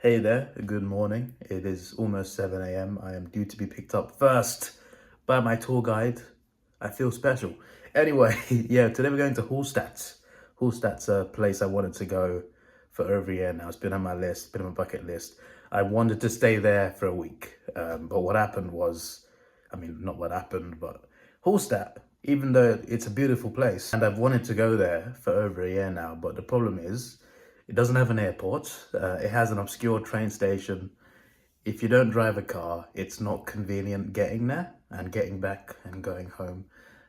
Hey there, good morning. It is almost 7 a.m. I am due to be picked up first by my tour guide. I feel special. Anyway, yeah, today we're going to Hallstatt. Hallstatt's a place I wanted to go for over a year now. It's been on my list, been on my bucket list. I wanted to stay there for a week. But what happened was, not what happened, but Hallstatt, even though it's a beautiful place, and I've wanted to go there for over a year now, but the problem is, it doesn't have an airport. It has an obscure train station. If you don't drive a car, it's not convenient getting there and getting back and going home.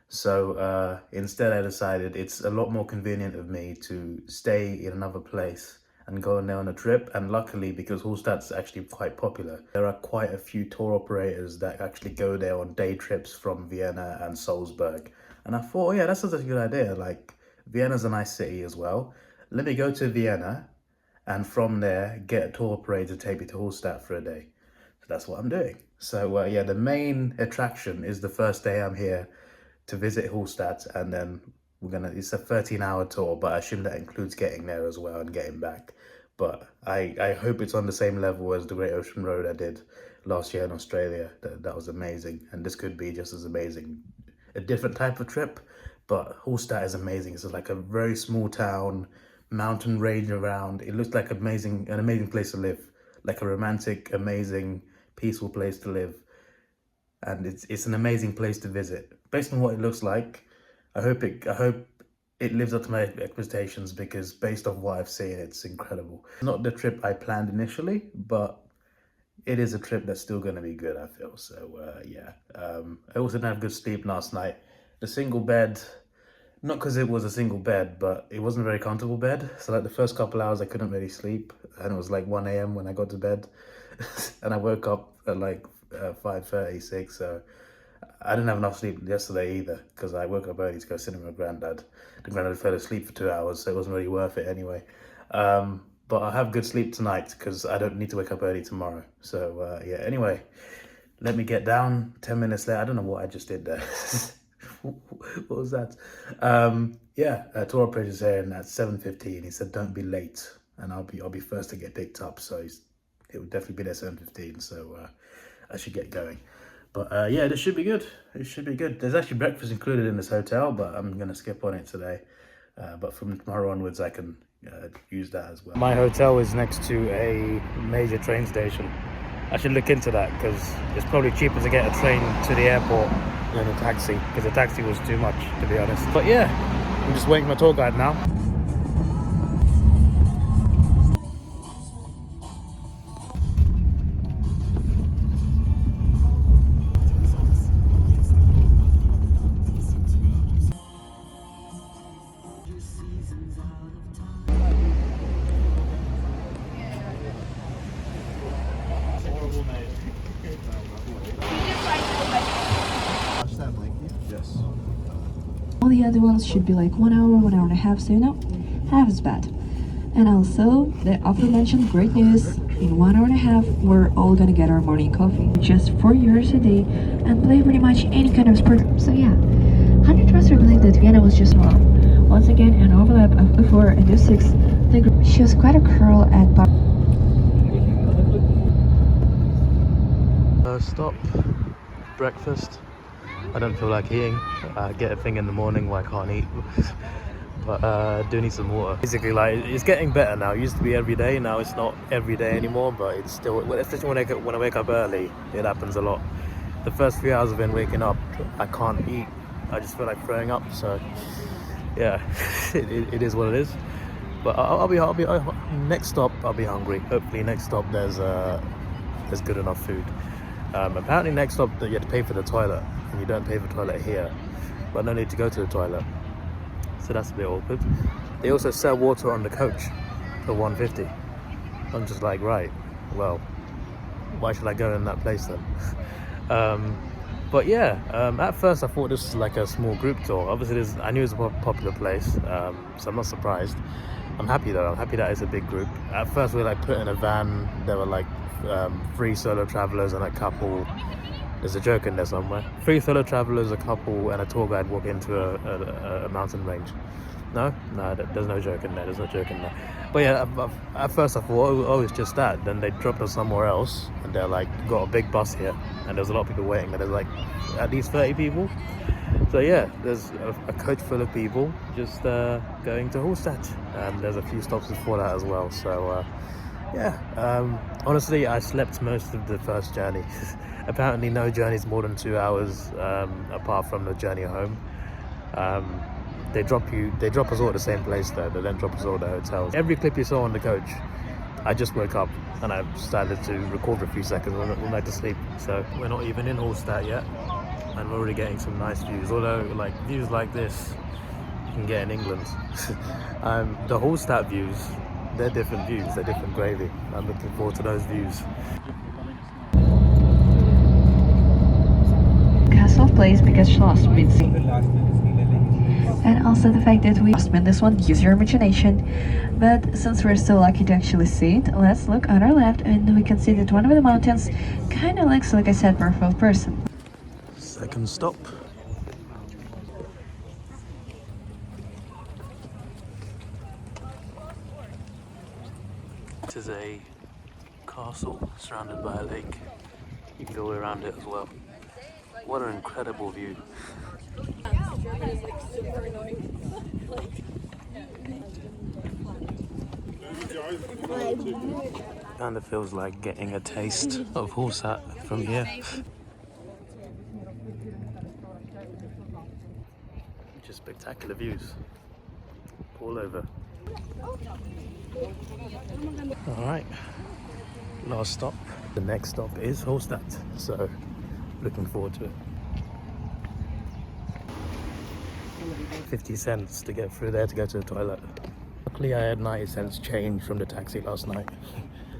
So instead I decided it's a lot more convenient of me to stay in another place and go on there on a trip. And luckily, because Hallstatt's actually quite popular, there are quite a few tour operators that actually go there on day trips from Vienna and Salzburg. And I thought, oh yeah, that's such a good idea. Like, Vienna's a nice city as well. Let me go to Vienna and from there get a tour operator to take me to Hallstatt for a day. So that's what I'm doing. So yeah, the main attraction is the first day I'm here to visit Hallstatt, and then it's a 13-hour tour, but I assume that includes getting there as well and getting back. But I hope it's on the same level as the Great Ocean Road I did last year in Australia. That was amazing, and this could be just as amazing. A different type of trip, but Hallstatt is amazing. It's like a very small town, mountain range around. It looks like an amazing place to live, like a romantic, amazing, peaceful place to live. And it's an amazing place to visit. Based on what it looks like, I hope it lives up to my expectations, because based on what I've seen, it's incredible. Not the trip I planned initially, but it is a trip that's still going to be good, I feel. So yeah, I also didn't have good sleep last night. The single bed, not because it was a single bed, but it wasn't a very comfortable bed. So like the first couple hours I couldn't really sleep, and it was like 1 a.m. when I got to bed. And I woke up at like 5:36, so I didn't have enough sleep yesterday either, because I woke up early to go sit with my granddad. The granddad fell asleep for 2 hours, so it wasn't really worth it anyway. But I'll have good sleep tonight because I don't need to wake up early tomorrow. So yeah, anyway, let me get down. 10 minutes there. I don't know what I just did there. What was that? Yeah, tour operator's here, and at 7:15 he said don't be late, and I'll be first to get picked up, so it would definitely be there 7:15, so I should get going. But yeah, this should be good. It should be good. There's actually breakfast included in this hotel, but I'm gonna skip on it today. But from tomorrow onwards I can use that as well. My hotel is next to a major train station. I should look into that, because it's probably cheaper to get a train to the airport than a taxi, because the taxi was too much, to be honest. But yeah, I'm just waiting for my tour guide now. Yes. All the other ones should be like 1 hour, 1 hour and a half, so half as bad. And also, the aforementioned great news, in 1 hour and a half, we're all gonna get our morning coffee. Just €4 a day, and play pretty much any kind of sport. So yeah, 100% believe that Vienna was just wrong. Once again, an overlap of U4 and U6. She was quite a curl at Stop, breakfast. I don't feel like eating. I get a thing in the morning where I can't eat. But I do need some water. Basically, like, it's getting better now. It used to be every day. Now it's not every day anymore, but it's still, especially when I wake up early, it happens a lot. The first few hours I've been waking up, I can't eat. I just feel like throwing up. So yeah, it is what it is. But I'll be next stop I'll be hungry. Hopefully next stop there's good enough food. Apparently next stop that you have to pay for the toilet, and you don't pay for the toilet here, but no need to go to the toilet. So that's a bit awkward. They also sell water on the coach for $1.50. I'm just like, right, well, why should I go in that place then? But yeah, at first I thought this was like a small group tour. Obviously I knew it was a popular place, so I'm not surprised. I'm happy though. I'm happy that it's a big group. At first we were like put in a van. There were like 3 solo travelers and a couple. There's a joke in there somewhere. 3 solo travelers, a couple, and a tour guide walk into a mountain range. No, there's no joke in there. There's no joke in there. But yeah, at first I thought, oh, it's just that. Then they dropped us somewhere else, and they're like, got a big bus here, and there's a lot of people waiting, and there's like at least 30 people. So yeah, there's a coach full of people just going to Hallstatt, and there's a few stops before that as well. So yeah, honestly, I slept most of the first journey. Apparently no journey is more than 2 hours, apart from the journey home. They drop us all at the same place though. They don't drop us all at the hotels. Every clip you saw on the coach, I just woke up and I started to record for a few seconds and went back to sleep. So we're not even in Hallstatt yet, and we're already getting some nice views. Although like views like this you can get in England. The Hallstatt views, they're different views, they're different gravy. I'm looking forward to those views. Castle place because she lost mid-sea. And also the fact that we lost in this one, use your imagination. But since we're so lucky to actually see it, let's look on our left and we can see that one of the mountains kind of looks like a sad powerful person. Second stop. It is a castle surrounded by a lake. You can go around it as well. What an incredible view. Kind of feels like getting a taste of Hallstatt from here. Just spectacular views all over. Alright, last stop. The next stop is Hallstatt, so looking forward to it. 50 cents to get through there to go to the toilet. Luckily I had 90 cents change from the taxi last night.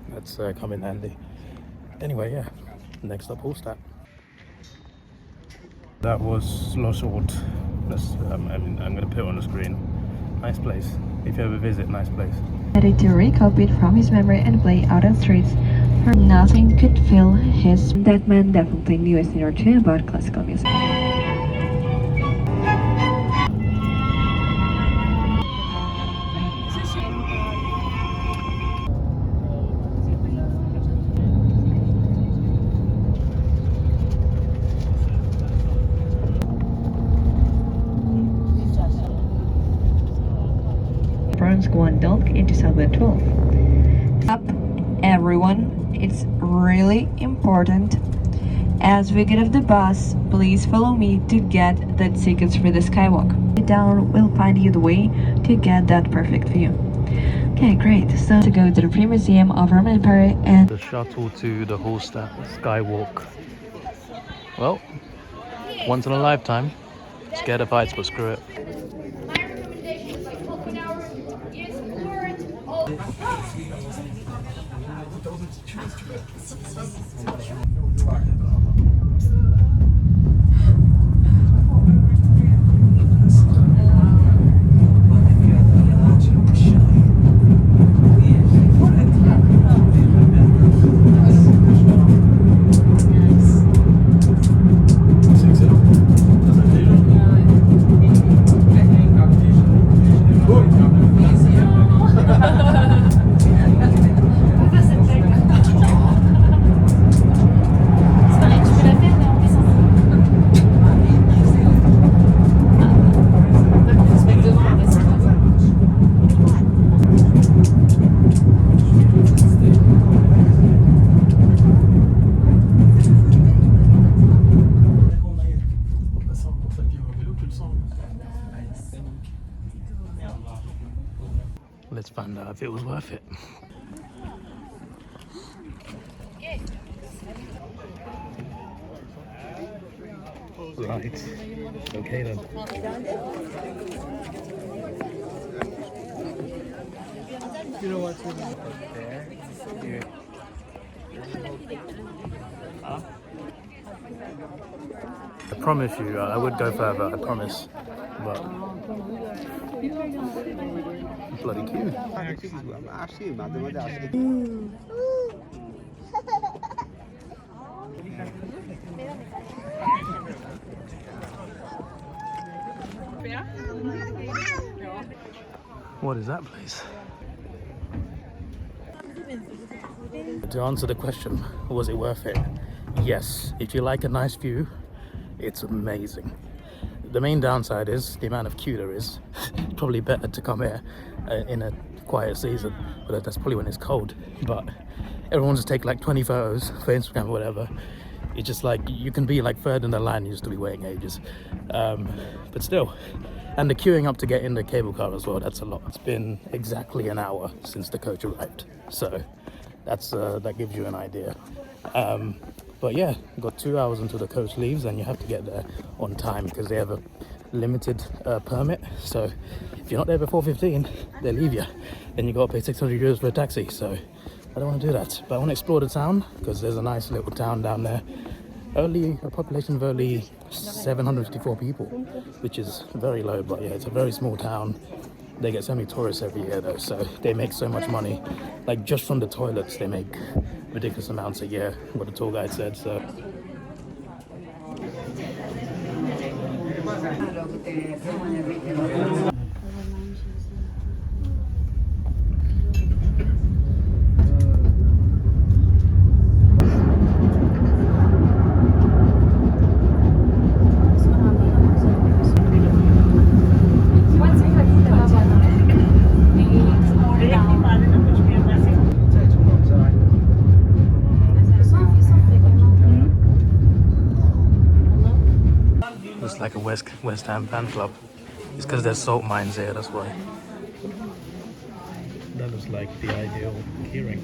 That's come in handy. Anyway, yeah, next up Hallstatt. That was Loshort. I'm going to put it on the screen. Nice place. If you ever visit, nice place. Ready to recopy it from his memory and play out on streets. For nothing could fill his. That man definitely knew a thing or two about classical music. France Guangdong in 2012. Up, everyone, it's really important. As we get off the bus, please follow me to get the tickets for the skywalk. Down, we'll find you the way to get that perfect view. Okay, great. So to go to the pre-museum of Roman Empire and the shuttle to the Hallstatt skywalk. Well, once in a lifetime. Scared of heights, but screw it. Let's find out if it was worth it. Right. Okay then. You know what's there? Here. Huh? I promise you, I would go further, I promise. But bloody cute. What is that place? to answer the question, was it worth it? Yes. If you like a nice view, it's amazing. The main downside is the amount of queue there is. Probably better to come here in a quiet season, but that's probably when it's cold. But everyone just take like 20 photos for Instagram or whatever. It's just like you can be like third in the line, you used to be waiting ages. But still, and the queuing up to get in the cable car as well, that's a lot. It's been exactly an hour since the coach arrived, so that's that gives you an idea. But yeah, you've got 2 hours until the coach leaves, and you have to get there on time because they have a limited permit. So if you're not there before 15, they leave you. Then you got to pay 600 euros for a taxi. So I don't want to do that. But I want to explore the town because there's a nice little town down there. Only a population of only 754 people, which is very low. But yeah, it's a very small town. They get so many tourists every year though, so they make so much money. Like just from the toilets, they make ridiculous amounts a year, what the tour guide said. So it's like a West Ham fan club. It's because there's salt mines here, that's why. That looks like the ideal keyring.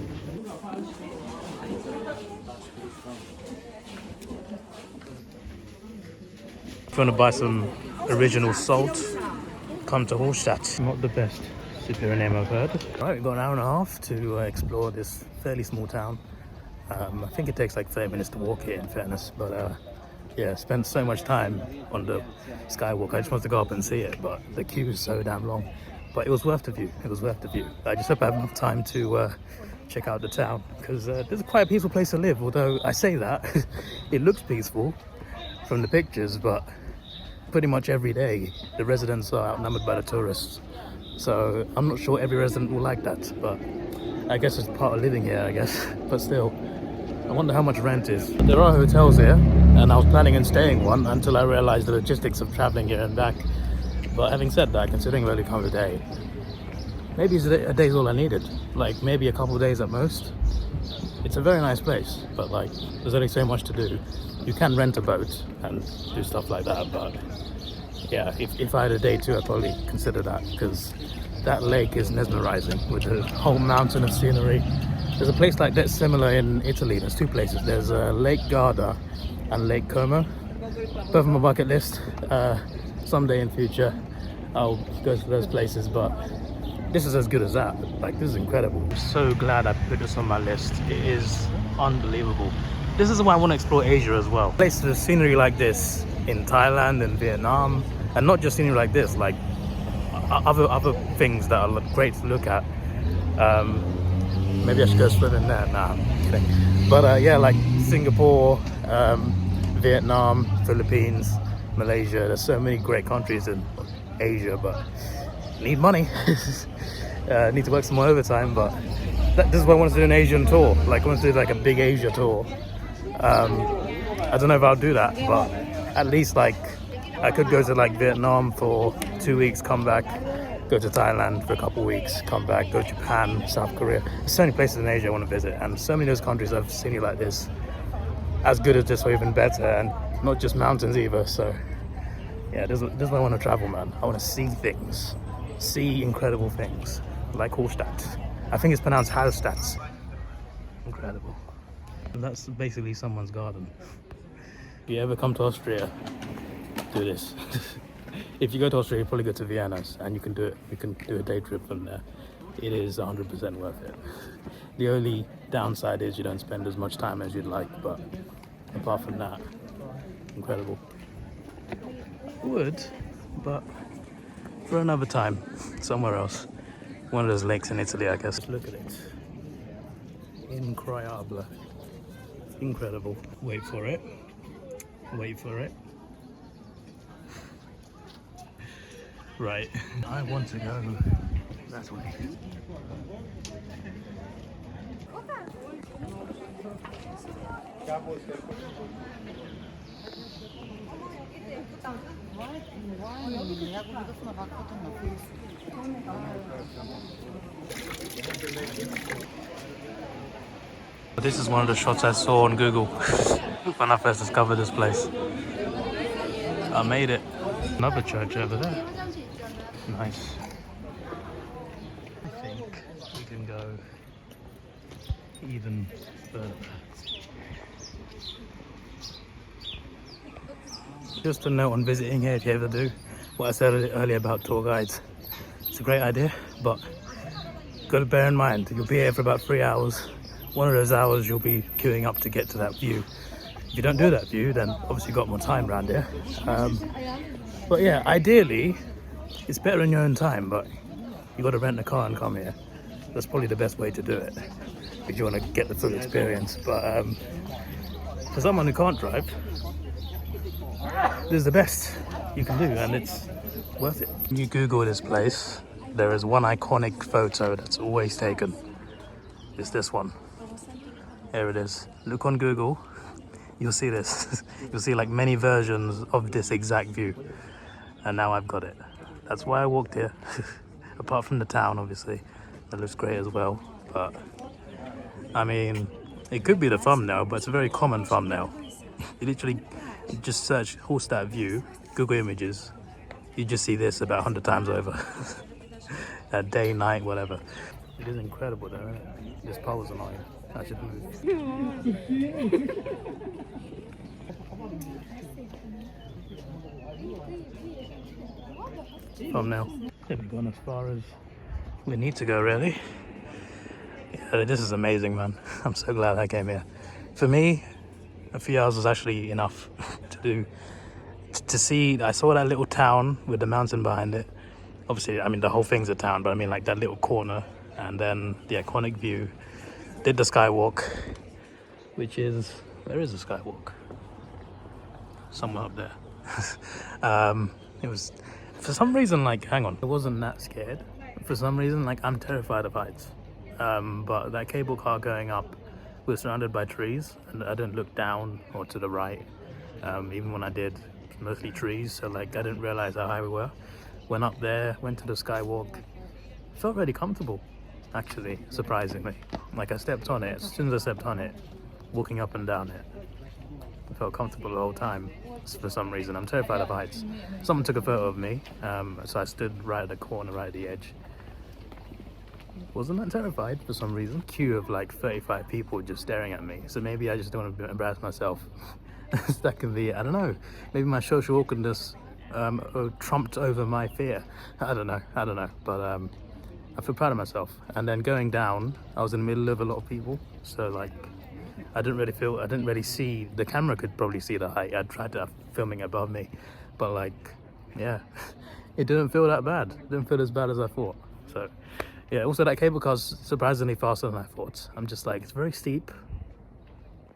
If you want to buy some original salt, come to Hallstatt. Not the best superior name I've heard. Right, we've got an hour and a half to explore this fairly small town. I think it takes like 30 minutes to walk here in fairness, but yeah, spent so much time on the skywalk. I just wanted to go up and see it, but the queue is so damn long. But it was worth the view. It was worth the view. I just hope I have enough time to check out the town because it's quite a peaceful place to live. Although I say that, it looks peaceful from the pictures, but pretty much every day the residents are outnumbered by the tourists. So I'm not sure every resident will like that, but I guess it's part of living here, I guess. But still, I wonder how much rent is. There are hotels here, and I was planning on staying one until I realized the logistics of traveling here and back. But having said that, considering I've only come a day, maybe a day's all I needed. Like maybe a couple of days at most. It's a very nice place, but like there's only so much to do. You can rent a boat and do stuff like that, but yeah, if I had a day too, I'd probably consider that because that lake is mesmerizing with the whole mountain of scenery. There's a place like that similar in Italy. There's two places. There's Lake Garda and Lake Como. Both on my bucket list. Someday in future, I'll go to those places, but this is as good as that. Like, this is incredible. I'm so glad I put this on my list. It is unbelievable. This is why I want to explore Asia as well. Places with scenery like this in Thailand and Vietnam, and not just scenery like this, like other things that are great to look at. Maybe I should go swimming there. Nah, I'm kidding. But yeah, like Singapore, Vietnam, Philippines, Malaysia. There's so many great countries in Asia, but need money. Need to work some more overtime, but this is what I want to do, an Asian tour. Like I want to do like a big Asia tour. I don't know if I'll do that, but at least like I could go to like Vietnam for 2 weeks, come back, go to Thailand for a couple of weeks, come back, go to Japan, South Korea. There's so many places in Asia I want to visit, and so many of those countries have scenery like this, as good as this or even better, and not just mountains either. So yeah, this is why I want to travel, man. I want to see things, see incredible things, like Hallstatt. I think it's pronounced Hallstatt. Incredible. And that's basically someone's garden. If you ever come to Austria, do this. If you go to Austria, you probably go to Vienna, and you can do it. You can do a day trip from there. It is 100% worth it. The only downside is you don't spend as much time as you'd like, but apart from that, incredible. I would, but for another time, somewhere else. One of those lakes in Italy, I guess. Look at it. Incroyable. Incredible. Wait for it. Wait for it. Right. I want to go that way. This is one of the shots I saw on Google when I first discovered this place. I made it. Another church over there. Nice. I think we can go even further. Just a note on visiting here, if you ever do, what I said earlier about tour guides. It's a great idea, but got to bear in mind, you'll be here for about 3 hours. One of those hours you'll be queuing up to get to that view. If you don't do that view, then obviously you've got more time around here. But yeah, ideally, it's better in your own time, but you got to rent a car and come here. That's probably the best way to do it, if you want to get the full experience. But for someone who can't drive, this is the best you can do, and it's worth it. When you Google this place, there is one iconic photo that's always taken. It's this one. Here it is. Look on Google, you'll see this. You'll see like many versions of this exact view. And now I've got it. That's why I walked here. Apart from the town, obviously. That looks great as well. But, I mean, it could be the thumbnail, but it's a very common thumbnail. You literally just search Hallstatt view, Google Images. You just see this about 100 times over. Day, night, whatever. It is incredible though, isn't it? This pole is annoying. I should move. Thumbnail. Yeah, we've gone as far as we need to go, really. Yeah, this is amazing, man. I'm so glad I came here. For me, a few hours was actually enough to see. I saw that little town with the mountain behind it. Obviously, I mean, the whole thing's a town, but I mean like that little corner, and then the iconic view. Did the skywalk, which is, where is the skywalk? Somewhere up there. It was, for some reason, like, hang on, I wasn't that scared. For some reason, like, I'm terrified of heights. But that cable car going up was surrounded by trees, and I didn't look down or to the right. Even when I did, mostly trees, so like I didn't realize how high we were. Went up there, went to the skywalk, felt really comfortable, actually, surprisingly. Like I stepped on it, as soon as I stepped on it, walking up and down it, I felt comfortable the whole time. For some reason, I'm terrified of heights. Someone took a photo of me, so I stood right at the corner, right at the edge. Wasn't that terrified for some reason? Queue of like 35 people just staring at me, so maybe I just don't want to embarrass myself. That can be, I don't know, maybe my social awkwardness trumped over my fear. I don't know, but I feel proud of myself. And then going down, I was in the middle of a lot of people, so like I didn't really see, the camera could probably see the height. I tried to filming above me, but like, yeah, it didn't feel that bad. It didn't feel as bad as I thought. So yeah, also that cable car's surprisingly faster than I thought. I'm just like, it's very steep.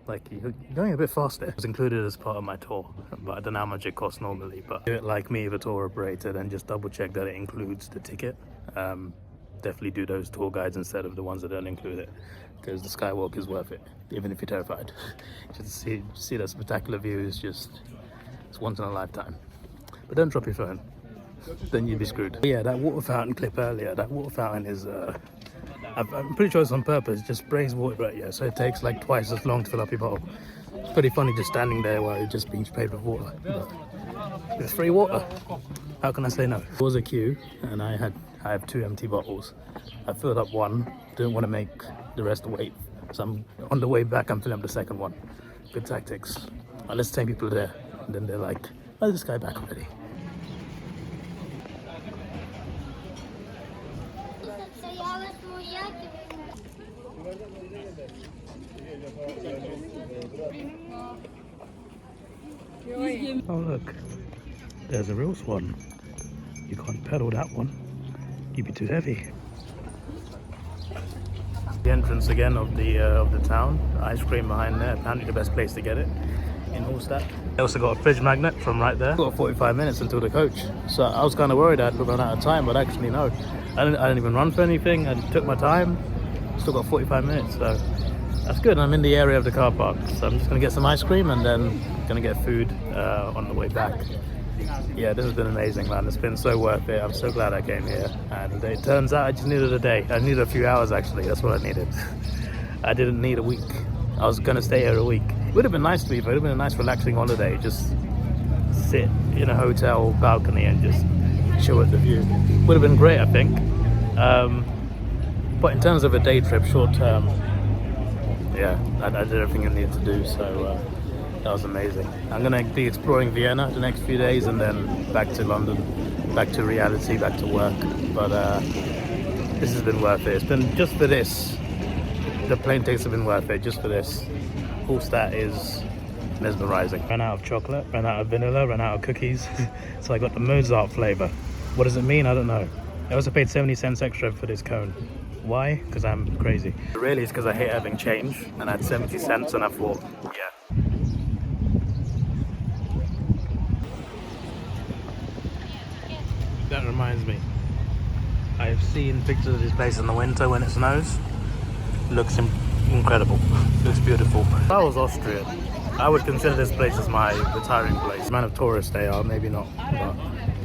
Like, you're going a bit faster. It was included as part of my tour, but I don't know how much it costs normally. But do it like me, the tour operator, then just double check that it includes the ticket. Definitely do those tour guides instead of the ones that don't include it, because the skywalk is worth it, even if you're terrified. Just see that spectacular view is just, it's once in a lifetime. But don't drop your phone, then you'd be screwed. But yeah, that water fountain clip earlier, that water fountain is, I'm pretty sure it's on purpose, just sprays water right here, so it takes like twice as long to fill up your bottle. It's pretty funny just standing there while you're just being sprayed with water. But it's free water. How can I say no? There was a queue, and I have 2 empty bottles. I filled up one, didn't want to make the rest wait. So I'm on the way back, I'm filling up the second one. Good tactics. Let's 10 people there, and then they're like, why is this guy back already? Oh look, there's a real swan. You can't pedal that one, you'd be too heavy. The entrance again of the town, ice cream behind there, apparently the best place to get it in Hallstatt. I also got a fridge magnet from right there. Got 45 minutes until the coach, so I was kind of worried I'd run out of time, but actually no. I didn't even run for anything, I took my time. Still got 45 minutes, so that's good. I'm in the area of the car park, so I'm just gonna get some ice cream and then gonna get food on the way back. Yeah, this has been amazing, man. It's been so worth it. I'm so glad I came here. And it turns out I just needed a day. I needed a few hours, actually. That's what I needed. I didn't need a week. I was going to stay here a week. It would have been nice to leave. It would have been a nice, relaxing holiday. Just sit in a hotel balcony and just chill at the view. Would have been great, I think. But in terms of a day trip, short term, yeah, I did everything I needed to do. So that was amazing. I'm going to be exploring Vienna the next few days and then back to London, back to reality, back to work. But this has been worth it. It's been just for this. The plane tickets have been worth it just for this. Hallstatt is mesmerizing. Ran out of chocolate, ran out of vanilla, ran out of cookies. So I got the Mozart flavor. What does it mean? I don't know. I also paid 70 cents extra for this cone. Why? Because I'm crazy. Really, it's because I hate having change, and I had 70 cents and I thought, yeah. That reminds me, I've seen pictures of this place in the winter when it snows. Looks incredible, looks beautiful. If I was Austrian, I would consider this place as my retiring place. The amount of tourists they are, maybe not, but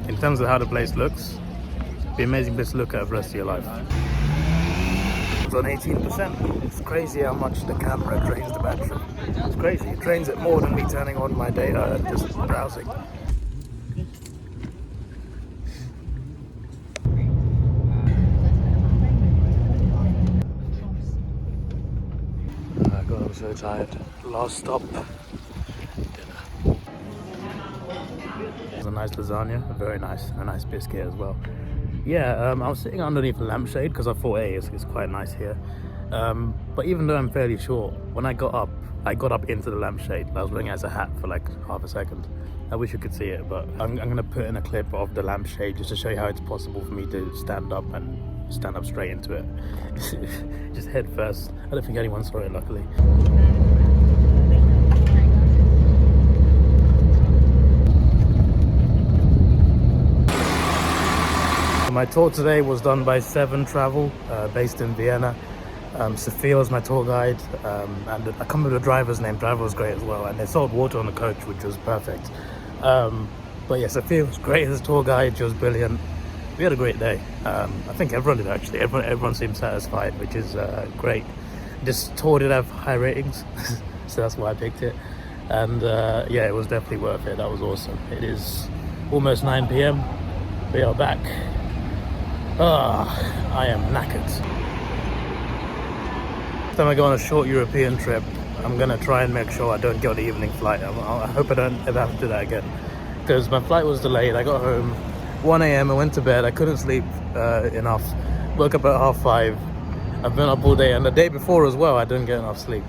in terms of how the place looks, it'd be an amazing place to look at for the rest of your life. It's on 18%. It's crazy how much the camera drains the battery. It's crazy, it drains it more than me turning on my data and just browsing. I'm so tired. Last stop, dinner. It was a nice lasagna, very nice, a nice biscuit as well. Yeah, I was sitting underneath a lampshade because I thought, hey, it's quite nice here. But even though I'm fairly short, when I got up into the lampshade. I was wearing it as a hat for like half a second. I wish you could see it, but I'm gonna put in a clip of the lampshade just to show you how it's possible for me to stand up straight into it. Just head first. I don't think anyone saw it, luckily. My tour today was done by 7 Travel, based in Vienna. Sophia was my tour guide, and I can't remember the driver's name. Driver was great as well, and they sold water on the coach, which was perfect. But yeah, Sophia was great as a tour guide. She was brilliant. We had a great day. I think everyone did, actually. Everyone seemed satisfied, which is great. This tour did have high ratings, so that's why I picked it. And yeah, it was definitely worth it. That was awesome. It is almost 9 p.m. We are back. I am knackered. Next time I go on a short European trip, I'm gonna try and make sure I don't get on the evening flight. I hope I don't ever have to do that again, because my flight was delayed. I got home 1 a.m. I went to bed. I couldn't sleep enough. Woke up at 5:30. I've been up all day, and the day before as well, I didn't get enough sleep.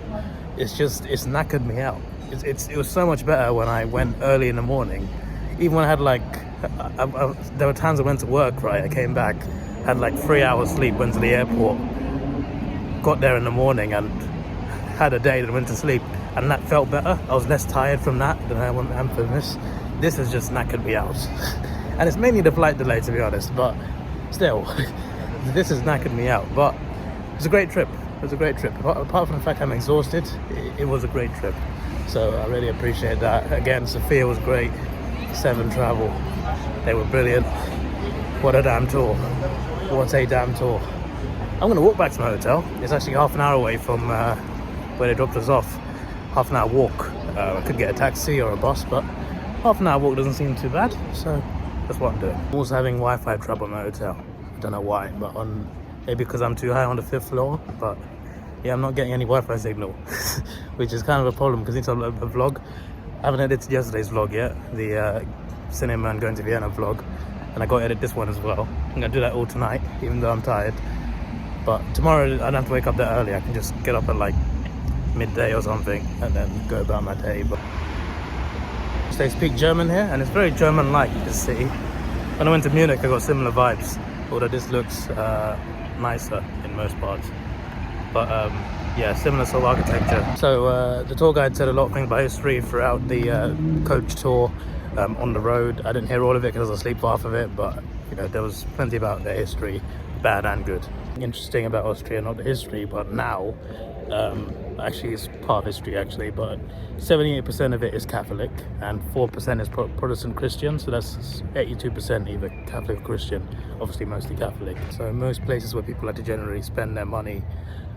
It's knackered me out. It was so much better when I went early in the morning. Even when I had there were times I went to work, right? I came back, had like 3 hours sleep, went to the airport, got there in the morning and had a day that went to sleep, and that felt better. I was less tired from that than I am from this. This has just knackered me out. And it's mainly the flight delay, to be honest, but still, this has knackered me out. But it's a great trip. It was a great trip. Apart from the fact I'm exhausted, it was a great trip. So I really appreciate that. Again, Sophia was great. 7 Travel, they were brilliant. What a damn tour. What a damn tour. I'm gonna walk back to my hotel. It's actually half an hour away from where they dropped us off. Half an hour walk. I could get a taxi or a bus, but half an hour walk doesn't seem too bad. So that's what I'm doing. I'm also having Wi-Fi trouble in my hotel. I don't know why, but maybe because I'm too high on the 5th floor, but yeah, I'm not getting any Wi-Fi signal, which is kind of a problem because I need to upload a vlog. I haven't edited yesterday's vlog yet, the cinema and going to Vienna vlog, and I got to edit this one as well. I'm going to do that all tonight, even though I'm tired. But tomorrow I don't have to wake up that early. I can just get up at like midday or something and then go about my day. But they speak German here, and it's very German-like, this city. When I went to Munich, I got similar vibes, although this looks nicer in most parts. But yeah, similar sort of architecture. So the tour guide said a lot of things about history throughout the coach tour on the road. I didn't hear all of it because I was asleep for half of it, but you know, there was plenty about their history, bad and good. something interesting about Austria, not the history, but now, actually it's part of history actually, but 78% of it is Catholic and 4% is Protestant Christian, so that's 82% either Catholic or Christian, obviously mostly Catholic. So most places where people like to generally spend their money,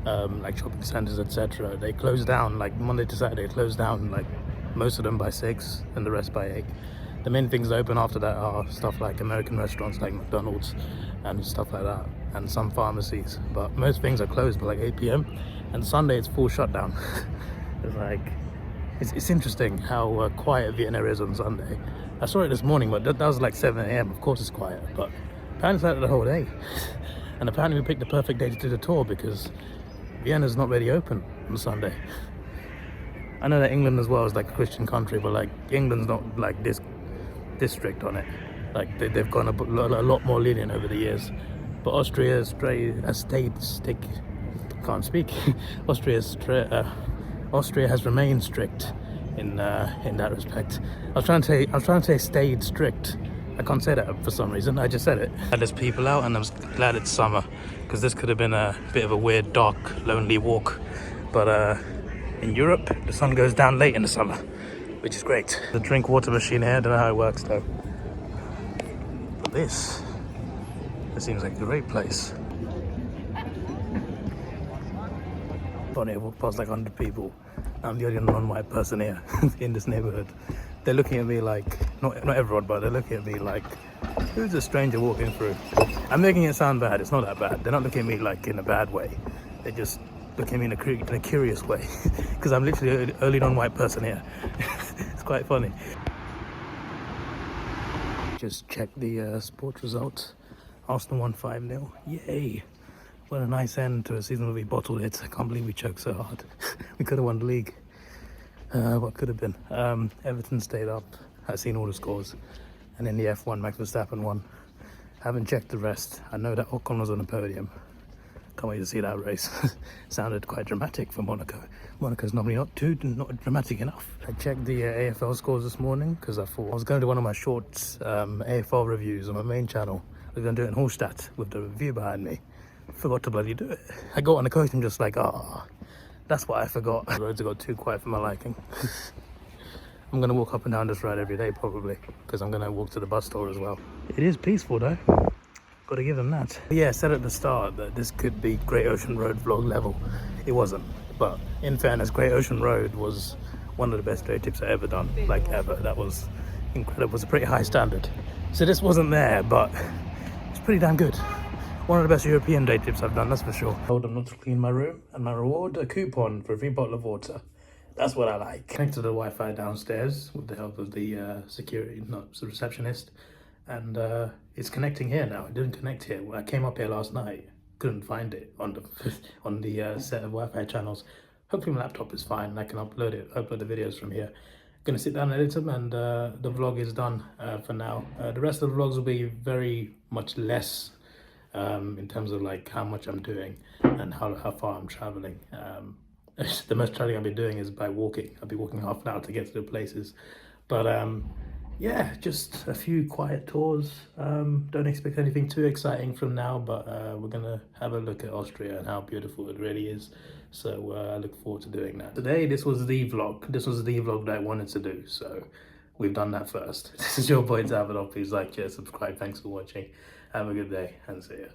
like shopping centres, etc., they close down, like Monday to Saturday, close down, like most of them by 6 and the rest by 8. The main things open after that are stuff like American restaurants like McDonald's and stuff like that, and some pharmacies, but most things are closed by like 8 p.m. and Sunday it's full shutdown. It's like, it's interesting how quiet Vienna is on Sunday. I saw it this morning, but that was like 7 a.m. Of course it's quiet, but apparently it's like the whole day. And apparently we picked the perfect day to do the tour because Vienna's not really open on Sunday. I know that England as well is like a Christian country, but like England's not like this strict on it. Like they've gone a lot more lenient over the years. But Austria has remained strict in that respect. I was trying to say stayed strict. I can't say that for some reason. I just said it. There's people out, and I'm glad it's summer because this could have been a bit of a weird, dark, lonely walk. But in Europe, the sun goes down late in the summer, which is great. The drink water machine here, I don't know how it works though. But this seems like a great place. Funny, I walked past like 100 people. I'm the only non-white person here in this neighborhood. They're looking at me like, not everyone, but they're looking at me like, who's this stranger walking through? I'm making it sound bad, it's not that bad. They're not looking at me like in a bad way. They just look at me in a curious way, because I'm literally the only non-white person here. It's quite funny. Just check the sports results. Arsenal won 5-0. Yay! What a nice end to a season where we bottled it. I can't believe we choked so hard. We could have won the league. What could have been? Everton stayed up. I've seen all the scores. And in the F1, Max Verstappen won. I haven't checked the rest. I know that Ocon was on the podium. Can't wait to see that race. Sounded quite dramatic for Monaco. Monaco's normally not dramatic enough. I checked the AFL scores this morning because I thought I was going to do one of my short AFL reviews on my main channel. I was going to do it in Hallstatt with the review behind me. Forgot to bloody do it. I got on the coast and just like, that's what I forgot. The roads have got too quiet for my liking. I'm going to walk up and down this road every day probably because I'm going to walk to the bus store as well. It is peaceful though. Got to give them that. Yeah, I said at the start that this could be Great Ocean Road vlog level. It wasn't, but in fairness, Great Ocean Road was one of the best day tips I ever done, like ever. That was incredible. It was a pretty high standard. So this wasn't there, but it's pretty damn good. One of the best European day tips I've done, that's for sure. I told them not to clean my room, and my reward, a coupon for a free bottle of water. That's what I like. Connected to the Wi-Fi downstairs with the help of the the receptionist. And it's connecting here now. It didn't connect here. I came up here last night, couldn't find it on the set of Wi-Fi channels. Hopefully my laptop is fine and I can upload the videos from here. Gonna sit down and edit them, and the vlog is done for now. The rest of the vlogs will be very much less in terms of like how much I'm doing and how far I'm traveling. The most traveling I'll be doing is by walking. I'll be walking half an hour to get to the places, but yeah, just a few quiet tours. Don't expect anything too exciting from now, but we're gonna have a look at Austria and how beautiful it really is. So I look forward to doing that. Today, this was the vlog. This was the vlog that I wanted to do. So we've done that first. This is your boy Davidoff. Please like, share, subscribe. Thanks for watching. Have a good day and see ya.